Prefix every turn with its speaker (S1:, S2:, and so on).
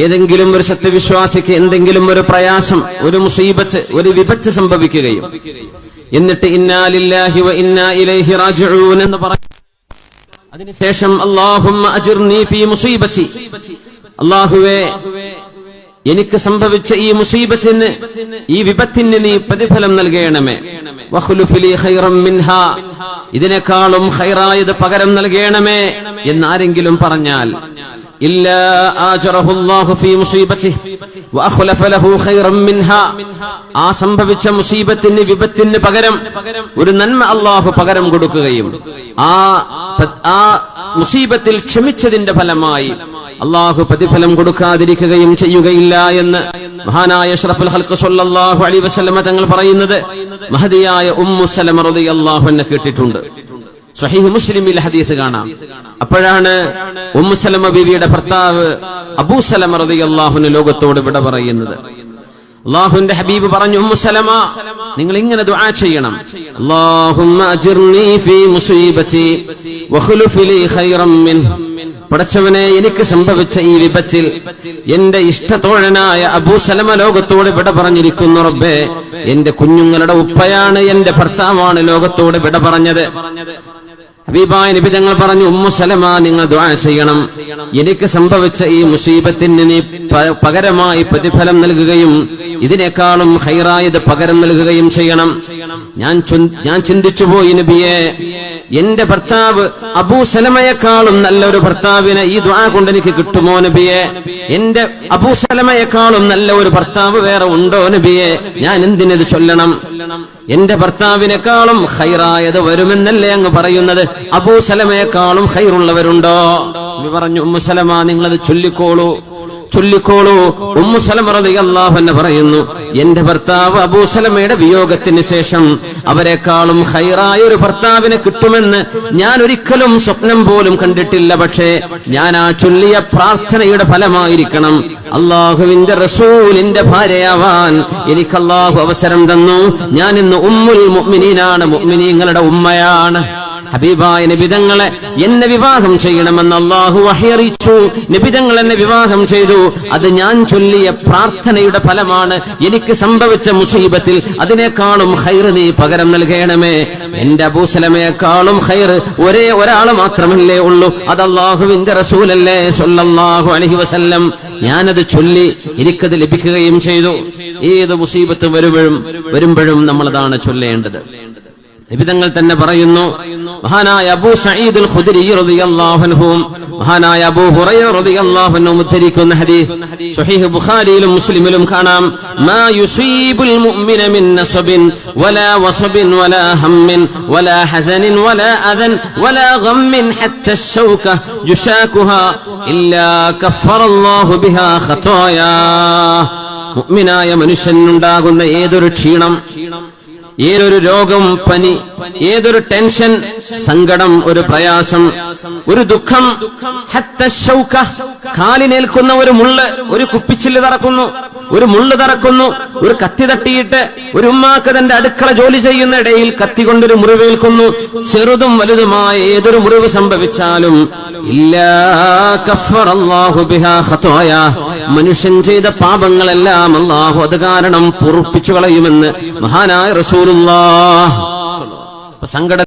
S1: ഏതെങ്കിലും ഒരു സത്യവിശ്വാസിക്ക് എന്തെങ്കിലും ഒരു പ്രയാസം, ഒരു മുസീബത്ത്, ഒരു വിപത്ത് സംഭവിക്കുകയും എന്നിട്ട് ഇന്നാ ലില്ലാഹി വ ഇന്നാ ഇലൈഹി റാജിഊൻ എന്ന് പറയും. അതിനുശേഷം അല്ലാഹുമ്മ അജിർനി ഫീ മുസീബത്തി, അല്ലാഹുവേ എനിക്ക് സംഭവിച്ച ഈ മുസീബത്തിന്, ഈ വിപത്തിന് നീ പ്രതിഫലം നൽകണമേ. വഖ്ലുഫ് ലീ ഖൈറൻ മിൻഹാ, ഇതിനേക്കാളും ഖൈറായത് പകരം നൽകണമേ എന്നാരെങ്കിലും പറഞ്ഞാൽ ഇല്ലാ ആജറഹു അല്ലാഹു ഫീ മുസീബതിഹി വഅഖ്ലഫ ലഹു ഖൈറൻ മിൻഹാ, ആ സംഭവിച്ച മുസീബത്തിന്, വിപത്തിന് പകരം ഒരു നന്മ അല്ലാഹു പകരം കൊടുക്കുകയും ആ മുസീബത്തിൽ ക്ഷമിച്ചതിന്റെ ഫലമായി അല്ലാഹു പ്രതിഫലം കൊടുക്കാതിരിക്കുകയും ചെയ്യുകയില്ല എന്ന് മഹാനായ അഷ്റഫുൽ ഖൽഖ് സ്വല്ലല്ലാഹു അലൈഹി വസല്ലം തങ്ങൾ പറയുന്നത് മഹദിയായ ഉമ്മു സലമ റളിയല്ലാഹു അൻഹ കേട്ടിട്ടുണ്ട്. സ്വഹീഹ് മുസ്ലിമിൽ ഹദീസ് കാണാം. അപ്പോഴാണ് ഉമ്മു സലമ ബീവിയുടെ ഭർത്താവ് അബൂ സലമ റളിയല്ലാഹു അൻഹു ലോകത്തോട് വിട പറയുന്നത്. അല്ലാഹുവിന്റെ ഹബീബ് പറഞ്ഞു, ഉമ്മു സലമ നിങ്ങൾ ഇങ്ങനെ ദുആ ചെയ്യണം, അല്ലാഹുമ്മ അജിർനി ഫീ മുസീബതി വഖ്ലുഫ് ലീ ഖൈറൻ മിൻഹ, പടച്ചവനെ എനിക്ക് സംഭവിച്ച ഈ വിപത്തിൽ എന്റെ ഇഷ്ടത്തോഴനായ അബൂ സലമ ലോകത്തോട് വിട പറഞ്ഞിരിക്കുന്നു. റബ്ബേ, എന്റെ കുഞ്ഞുങ്ങളുടെ ഉപ്പയാണ്, എന്റെ ഭർത്താവാണ് ലോകത്തോട് വിട പറഞ്ഞത്. ഹബീബായ നബി തങ്ങൾ പറഞ്ഞു, ഉമ്മു സലമ നിങ്ങൾ ദുആ ചെയ്യണം, എനിക്ക് സംഭവിച്ച ഈ മുസീബത്തിന് നീ പകരമായി പ്രതിഫലം നൽകുകയും ഇതിനേക്കാളും ഖൈറായത് പകരം നൽകുകയും ചെയ്യണം. ഞാൻ ചിന്തിച്ചു പോയി നബിയെ, എന്റെ ഭർത്താവ് അബൂ സലമയെക്കാളും നല്ലൊരു ഭർത്താവിനെ ഈ ദുആ കൊണ്ട് എനിക്ക് കിട്ടുമോ നബിയെ? എന്റെ അബൂ സലമയെക്കാളും നല്ല ഒരു ഭർത്താവ് വേറെ ഉണ്ടോ നബിയെ? ഞാൻ എന്തിനത് ചൊല്ലണം? എന്റെ ഭർത്താവിനേക്കാളും ഖൈറായത് വരുമെന്നല്ലേ അങ്ങ് പറയുന്നത്? അബൂ സലമയെക്കാളും ഖൈറുള്ളവരുണ്ടോ? പറഞ്ഞു, ഉമ്മു സലമ നിങ്ങളത് ചൊല്ലിക്കോളൂ. ഉമ്മു സലമ റളിയല്ലാഹു അൻഹ പറയുന്നു, എന്റെ ഭർത്താവ് അബൂ സലമയുടെ വിയോഗത്തിന് ശേഷം അവരെക്കാളും ഖൈറായ ഒരു ഭർത്താവിനെ കിട്ടുമെന്ന് ഞാൻ ഒരിക്കലും സ്വപ്നം പോലും കണ്ടിട്ടില്ല. പക്ഷേ ഞാൻ ആ ചൊല്ലിയ പ്രാർത്ഥനയുടെ ഫലമായിരിക്കണം അല്ലാഹുവിന്റെ റസൂലിന്റെ ഭാര്യയാവാൻ എനിക്ക് അല്ലാഹു അവസരം തന്നു. ഞാൻ ഇന്ന് ഉമ്മുൽ മുഅ്മിനീനാണ്, മുഅ്മിനീങ്ങളുടെ ഉമ്മയാണ്. ഹബീബായ നബിതങ്ങളെ എന്നെ വിവാഹം ചെയ്യണമെന്ന് അല്ലാഹു വഹി അറിയിച്ചു. നബിതങ്ങൾ എന്നെ വിവാഹം ചെയ്തു. അത് ഞാൻ ചൊല്ലിയ പ്രാർത്ഥനയുടെ ഫലമാണ്. എനിക്ക് സംഭവിച്ച മുസീബത്തിൽ അതിനേക്കാളും ഖൈർ നീ പകരം നൽകണമേ. എന്റെ അബൂ സലമയെക്കാളും ഖൈർ ഒരേ ഒരാൾ മാത്രമല്ലേ ഉള്ളൂ, അത് അല്ലാഹുവിന്റെ റസൂലല്ലേ സ്വല്ലല്ലാഹു അലൈഹി വസല്ലം. ഞാനത് ചൊല്ലി എനിക്കത് ലഭിക്കുകയും ചെയ്തു. ഏത് മുസീബത്ത് വരുമ്പോഴും നമ്മളതാണ് ചൊല്ലേണ്ടത്. നബിതങ്ങൾ തന്നെ പറയുന്നു, മഹാനായ അബൂ സഈദുൽ ഖുദ്രി റളിയല്ലാഹു അൻഹു, മഹാനായ അബൂ ഹുറൈറ റളിയല്ലാഹു അൻഹു ഉദ്ധരിക്കുന്ന ഹദീസ് സ്വഹീഹ് ബുഖാരിയിലും മുസ്ലിമിലും കാണാം. മാ യുസീബുൽ മുഅ്മിന മിൻ നസബിൻ വലാ വസബിൻ വലാ ഹമ്മിൻ വലാ ഹസനിൻ വലാ അദൻ വലാ ഗമ്മിൻ ഹത്താ അശ്ശൗക യുശാകുഹാ ഇല്ലാ കഫറല്ലാഹു ബിഹാ ഖതായാ. മുഅ്മിനായ മനുഷ്യനുണ്ടാകുന്ന ഏതൊരു ക്ഷീണം, ഏതൊരു രോഗം, പനി, ഏതൊരു ടെൻഷൻ, സങ്കടം, ഒരു പ്രയാസം, ഒരു ദുഃഖം, കാലിനേൽക്കുന്ന ഒരു മുള്ള്, ഒരു കുപ്പിച്ചില്ല് തറക്കുന്നു, ഒരു മുള്ള് തറക്കുന്നു, ഒരു കത്തി തട്ടിയിട്ട് ഒരു ഉമ്മാക്ക് തന്റെ അടുക്കള ജോലി ചെയ്യുന്ന ഇടയിൽ കത്തി കൊണ്ടൊരു മുറിവേൽക്കുന്നു, ചെറുതും വലുതുമായ ഏതൊരു മുറിവ് സംഭവിച്ചാലും ഇല്ലാ കഫറല്ലാഹു ബിഹാ ഖതായാ, മനുഷ്യൻ ചെയ്ത പാപങ്ങളെല്ലാം അല്ലാഹു അത് കാരണം പൊറുപ്പിച്ചു കളയുമെന്ന് മഹാനായ റസൂലുള്ളാഹ്. സങ്കട